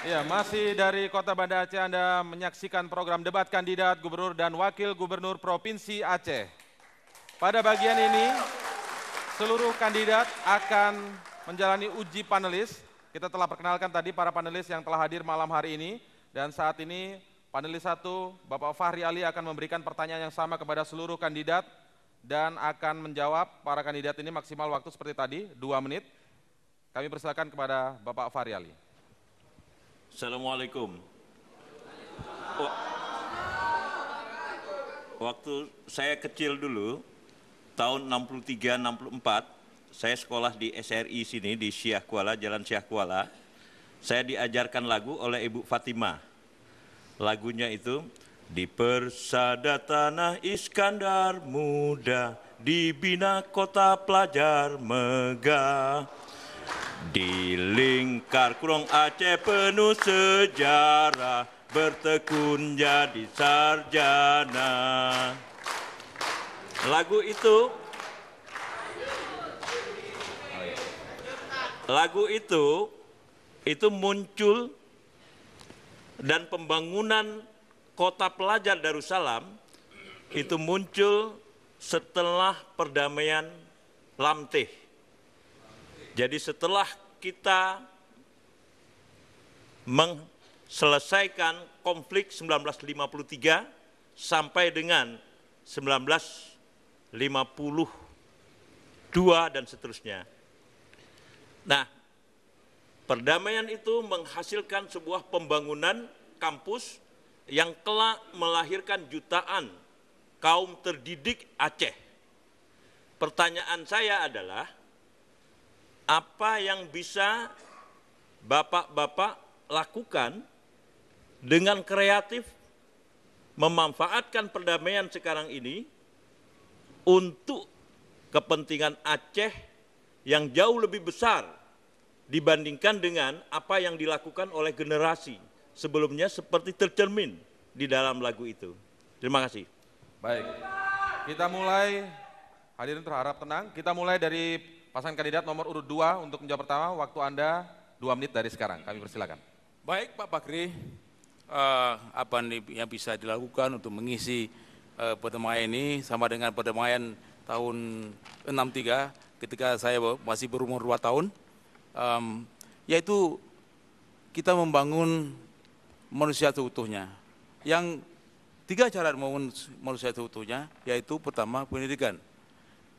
Ya, masih dari Kota Banda Aceh Anda menyaksikan program debat kandidat gubernur dan wakil gubernur Provinsi Aceh. Pada bagian ini, seluruh kandidat akan menjalani uji panelis. Kita telah perkenalkan tadi para panelis yang telah hadir malam hari ini. Dan saat ini panelis 1, Bapak Fahri Ali akan memberikan pertanyaan yang sama kepada seluruh kandidat dan akan menjawab para kandidat ini maksimal waktu seperti tadi, 2 menit. Kami persilakan kepada Bapak Fahri Ali. Assalamualaikum. Waktu saya kecil dulu, tahun 63-64, saya sekolah di SRI sini, di Syah Kuala, Jalan Syah Kuala. Saya diajarkan lagu oleh Ibu Fatimah. Lagunya itu, di persada tanah Iskandar muda, dibina kota pelajar megah. Di lingkar kurung Aceh penuh sejarah, bertekun jadi sarjana. Lagu itu muncul dan pembangunan kota pelajar Darussalam itu muncul setelah perdamaian Lamteh. Jadi setelah kita selesaikan konflik 1953 sampai dengan 1952 dan seterusnya. Nah, perdamaian itu menghasilkan sebuah pembangunan kampus yang kelak melahirkan jutaan kaum terdidik Aceh. Pertanyaan saya adalah, apa yang bisa bapak-bapak lakukan dengan kreatif memanfaatkan perdamaian sekarang ini untuk kepentingan Aceh yang jauh lebih besar dibandingkan dengan apa yang dilakukan oleh generasi sebelumnya seperti tercermin di dalam lagu itu. Terima kasih. Baik, kita mulai, hadirin terharap tenang, kita mulai dari pasangan kandidat nomor urut 2 untuk menjawab pertama. Waktu Anda 2 menit dari sekarang, kami persilakan. Baik Pak Bakri, apa yang bisa dilakukan untuk mengisi perdamaian ini sama dengan perdamaian tahun 63 ketika saya masih berumur 2 tahun, yaitu kita membangun manusia seutuhnya. Yang 3 cara membangun manusia seutuhnya, yaitu pertama pendidikan,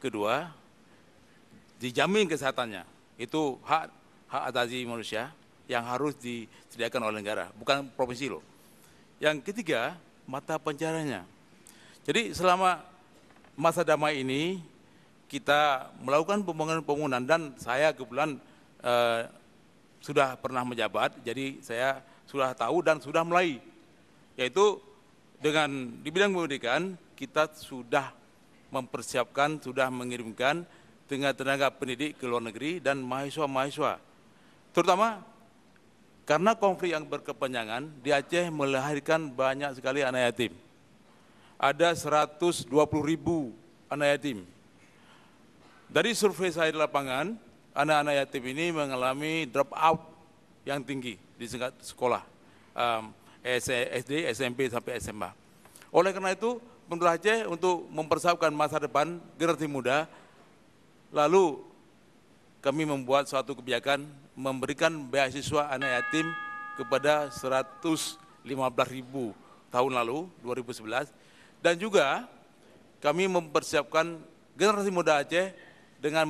kedua dijamin kesehatannya, itu hak asasi manusia yang harus disediakan oleh negara, bukan provinsi loh. Yang ketiga, mata pencahariannya. Jadi selama masa damai ini kita melakukan pembangunan dan saya kebetulan sudah pernah menjabat, jadi saya sudah tahu dan sudah mulai, yaitu dengan di bidang pendidikan kita sudah mempersiapkan, sudah mengirimkan tenaga pendidik ke luar negeri dan mahasiswa-mahasiswa. Terutama karena konflik yang berkepanjangan di Aceh melahirkan banyak sekali anak yatim. Ada 120.000 anak yatim. Dari survei saya di lapangan, anak-anak yatim ini mengalami drop out yang tinggi di sekolah SD, SMP sampai SMA. Oleh karena itu, pemerintah Aceh untuk mempersiapkan masa depan generasi muda, lalu kami membuat suatu kebijakan memberikan beasiswa anak yatim kepada 115.000 tahun lalu, 2011. Dan juga kami mempersiapkan generasi muda Aceh dengan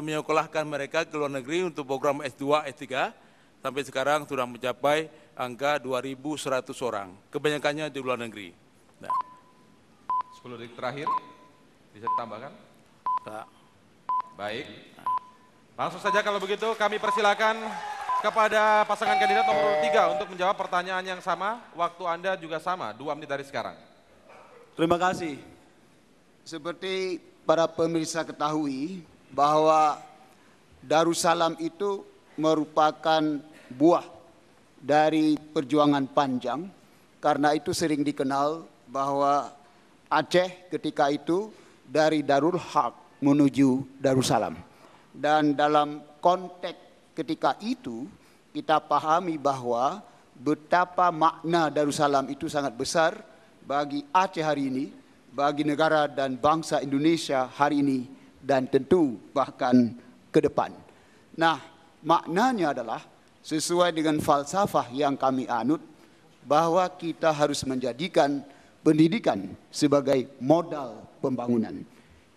menyekolahkan mereka ke luar negeri untuk program S2, S3. Sampai sekarang sudah mencapai angka 2.100 orang. Kebanyakannya di luar negeri. Nah. 10 detik terakhir, bisa ditambahkan? Tak. Baik, langsung saja kalau begitu kami persilakan kepada pasangan kandidat nomor 3 untuk menjawab pertanyaan yang sama. Waktu Anda juga sama, 2 menit dari sekarang. Terima kasih. Seperti para pemirsa ketahui bahwa Darussalam itu merupakan buah dari perjuangan panjang. Karena itu sering dikenal bahwa Aceh ketika itu dari Darul Haq menuju Darussalam. Dan dalam konteks ketika itu kita pahami bahwa betapa makna Darussalam itu sangat besar bagi Aceh hari ini, bagi negara dan bangsa Indonesia hari ini, dan tentu bahkan ke depan. Nah, maknanya adalah sesuai dengan falsafah yang kami anut, bahwa kita harus menjadikan pendidikan sebagai modal pembangunan.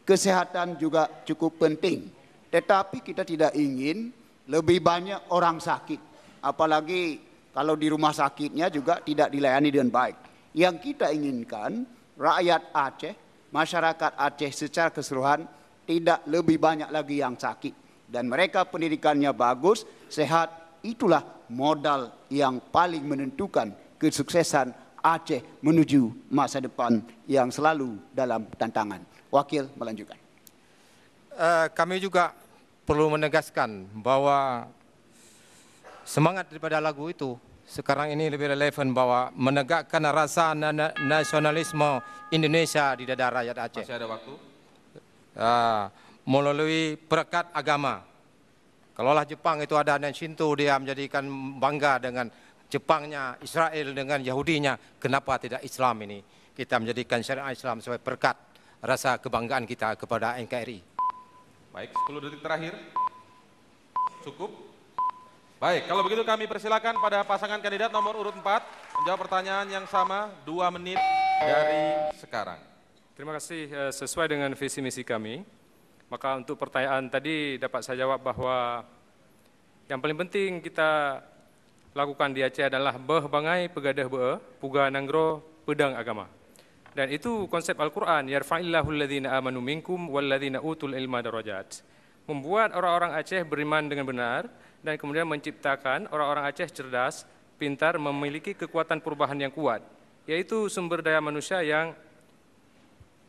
Kesehatan juga cukup penting, tetapi kita tidak ingin lebih banyak orang sakit, apalagi kalau di rumah sakitnya juga tidak dilayani dengan baik. Yang kita inginkan, rakyat Aceh, masyarakat Aceh secara keseluruhan tidak lebih banyak lagi yang sakit. Dan mereka pendidikannya bagus, sehat, itulah modal yang paling menentukan kesuksesan Aceh menuju masa depan yang selalu dalam tantangan. Wakil melanjutkan. Kami juga perlu menegaskan bahwa semangat daripada lagu itu sekarang ini lebih relevan, bahwa menegakkan rasa nasionalisme Indonesia di dada rakyat Aceh. Masih ada waktu. Melalui perekat agama. Kalaulah Jepang itu ada dan Shinto, dia menjadikan bangga dengan Jepangnya, Israel dengan Yahudinya, kenapa tidak Islam ini? Kita menjadikan syariat Islam sebagai perekat rasa kebanggaan kita kepada NKRI. Baik, 10 detik terakhir. Cukup? Baik, kalau begitu kami persilakan pada pasangan kandidat nomor urut 4 menjawab pertanyaan yang sama 2 menit dari sekarang. Terima kasih. Sesuai dengan visi misi kami, maka untuk pertanyaan tadi dapat saya jawab bahwa yang paling penting kita lakukan di Aceh adalah beh bangai pegadah be puga nanggro pedang agama. Dan itu konsep Al-Quran, yarfa'illahu alladhina amanu minkum walladhina utul ilma darajat. Membuat orang-orang Aceh beriman dengan benar dan kemudian menciptakan orang-orang Aceh cerdas, pintar, memiliki kekuatan perubahan yang kuat, yaitu sumber daya manusia yang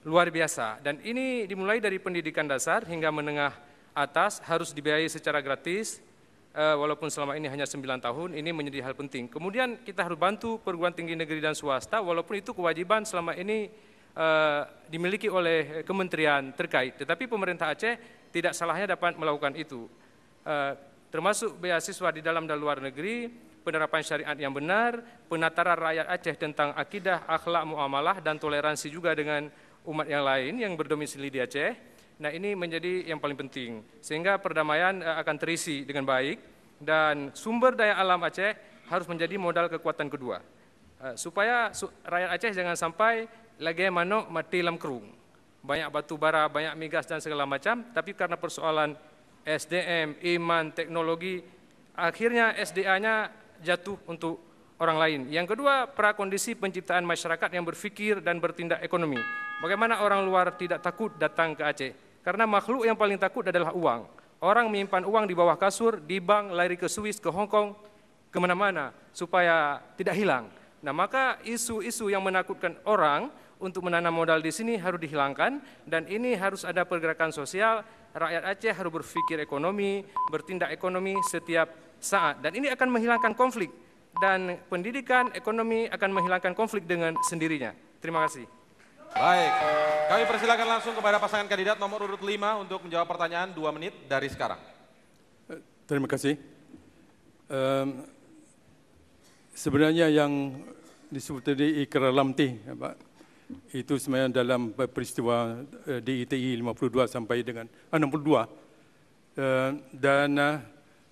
luar biasa. Dan ini dimulai dari pendidikan dasar hingga menengah atas, harus dibiayai secara gratis, walaupun selama ini hanya 9 tahun, ini menjadi hal penting. Kemudian kita harus bantu perguruan tinggi negeri dan swasta, walaupun itu kewajiban selama ini dimiliki oleh kementerian terkait. Tetapi pemerintah Aceh tidak salahnya dapat melakukan itu. Termasuk beasiswa di dalam dan luar negeri, penerapan syariat yang benar, penataran rakyat Aceh tentang akidah, akhlak, muamalah, dan toleransi juga dengan umat yang lain yang berdomisili di Aceh. Nah, ini menjadi yang paling penting, sehingga perdamaian akan terisi dengan baik, dan sumber daya alam Aceh harus menjadi modal kekuatan kedua. Supaya rakyat Aceh jangan sampai lagi manok mati lam kerung. Banyak batu bara, banyak migas dan segala macam, tapi karena persoalan SDM, iman, teknologi, akhirnya SDA-nya jatuh untuk orang lain. Yang kedua, prakondisi penciptaan masyarakat yang berpikir dan bertindak ekonomi. Bagaimana orang luar tidak takut datang ke Aceh? Karena makhluk yang paling takut adalah uang. Orang menyimpan uang di bawah kasur, di bank, lari ke Swiss, ke Hong Kong, kemana-mana, supaya tidak hilang. Nah, maka isu-isu yang menakutkan orang untuk menanam modal di sini harus dihilangkan, dan ini harus ada pergerakan sosial. Rakyat Aceh harus berpikir ekonomi, bertindak ekonomi setiap saat. Dan ini akan menghilangkan konflik. Dan pendidikan ekonomi akan menghilangkan konflik dengan sendirinya. Terima kasih. Baik, kami persilakan langsung kepada pasangan kandidat nomor urut 5 untuk menjawab pertanyaan 2 menit dari sekarang. Terima kasih. Sebenarnya yang disebut tadi Ikrar Lamtih, Pak, itu sebenarnya dalam peristiwa DITI 52 sampai dengan 62. Dan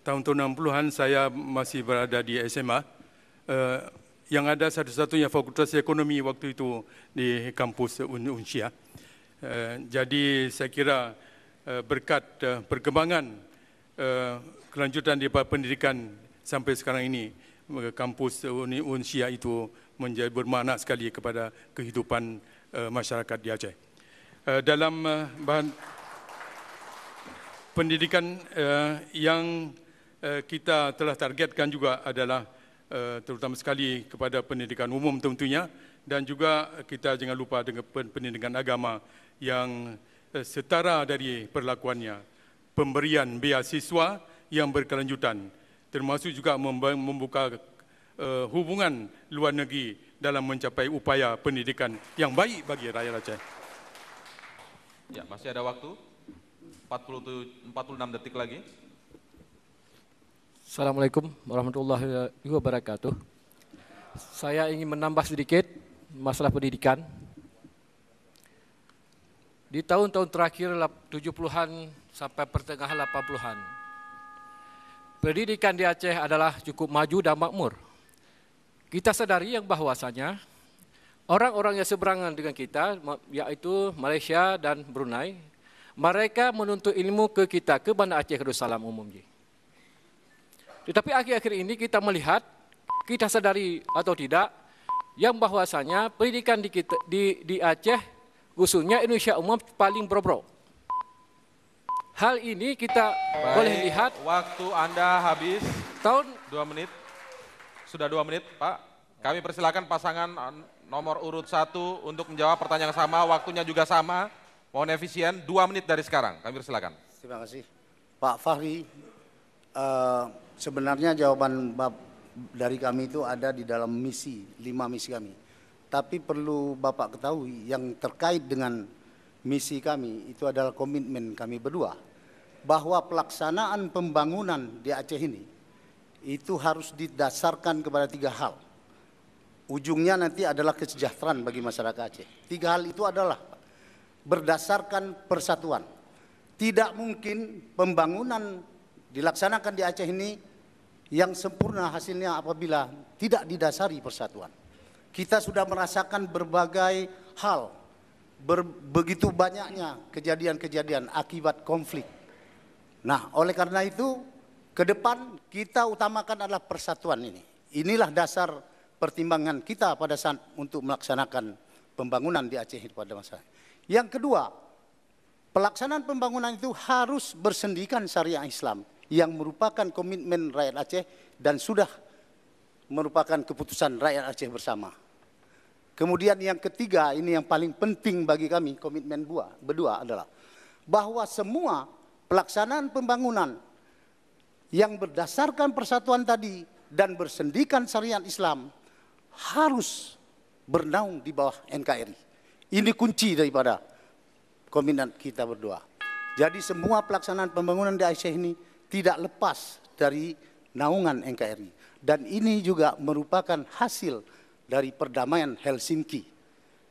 tahun-tahun 60-an saya masih berada di SMA. Yang ada satu-satunya fakultas ekonomi waktu itu di kampus Unsia. Jadi saya kira berkat perkembangan kelanjutan di pendidikan sampai sekarang ini, kampus Unsia itu menjadi bermakna sekali kepada kehidupan masyarakat di Aceh. Dalam bahan pendidikan yang kita telah targetkan juga adalah terutama sekali kepada pendidikan umum tentunya, dan juga kita jangan lupa dengan pendidikan agama yang setara dari perlakuannya, pemberian beasiswa yang berkelanjutan, termasuk juga membuka hubungan luar negeri dalam mencapai upaya pendidikan yang baik bagi rakyat Aceh. Ya, masih ada waktu, 46 detik lagi. Assalamualaikum warahmatullahi wabarakatuh. Saya ingin menambah sedikit masalah pendidikan. Di tahun-tahun terakhir 70-an sampai pertengahan 80-an, pendidikan di Aceh adalah cukup maju dan makmur. Kita sadari yang bahwasanya orang-orang yang seberangan dengan kita, yaitu Malaysia dan Brunei, mereka menuntut ilmu ke kita, ke Banda Aceh Darussalam umumnya. Tetapi akhir-akhir ini kita melihat, kita sadari atau tidak, yang bahwasanya pendidikan di Aceh, khususnya Indonesia umum, paling bobrok. Hal ini kita boleh lihat. Waktu Anda habis. Tahun 2 menit. Sudah 2 menit, Pak. Kami persilakan pasangan nomor urut 1 untuk menjawab pertanyaan yang sama, waktunya juga sama. Mohon efisien, 2 menit dari sekarang. Kami persilakan. Terima kasih. Pak Fahri, sebenarnya jawaban dari kami itu ada di dalam misi, 5 misi kami. Tapi perlu Bapak ketahui yang terkait dengan misi kami itu adalah komitmen kami berdua, bahwa pelaksanaan pembangunan di Aceh ini itu harus didasarkan kepada 3 hal. Ujungnya nanti adalah kesejahteraan bagi masyarakat Aceh. 3 hal itu adalah berdasarkan persatuan. Tidak mungkin pembangunan dilaksanakan di Aceh ini yang sempurna hasilnya apabila tidak didasari persatuan. Kita sudah merasakan berbagai hal, begitu banyaknya kejadian-kejadian akibat konflik. Nah, oleh karena itu, ke depan kita utamakan adalah persatuan ini. Inilah dasar pertimbangan kita pada saat untuk melaksanakan pembangunan di Aceh pada masa. Yang kedua, pelaksanaan pembangunan itu harus bersendikan syariah Islam yang merupakan komitmen rakyat Aceh dan sudah merupakan keputusan rakyat Aceh bersama. Kemudian yang ketiga, ini yang paling penting bagi kami, komitmen berdua adalah bahwa semua pelaksanaan pembangunan yang berdasarkan persatuan tadi dan bersendikan syariat Islam harus bernaung di bawah NKRI. Ini kunci daripada komitmen kita berdua. Jadi semua pelaksanaan pembangunan di Aceh ini tidak lepas dari naungan NKRI. Dan ini juga merupakan hasil dari perdamaian Helsinki.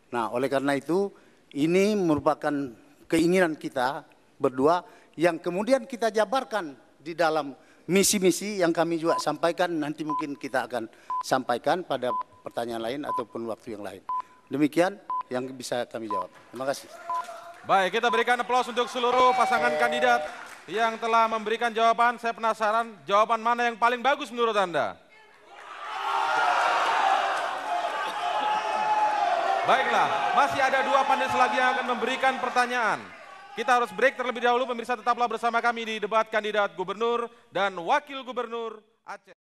Nah, oleh karena itu, ini merupakan keinginan kita berdua yang kemudian kita jabarkan di dalam misi-misi yang kami juga sampaikan. Nanti mungkin kita akan sampaikan pada pertanyaan lain ataupun waktu yang lain. Demikian yang bisa kami jawab. Terima kasih. Baik, kita berikan aplaus untuk seluruh pasangan kandidat yang telah memberikan jawaban. Saya penasaran jawaban mana yang paling bagus menurut Anda? Baiklah, masih ada 2 panelis lagi yang akan memberikan pertanyaan. Kita harus break terlebih dahulu, pemirsa tetaplah bersama kami di debat kandidat gubernur dan wakil gubernur Aceh.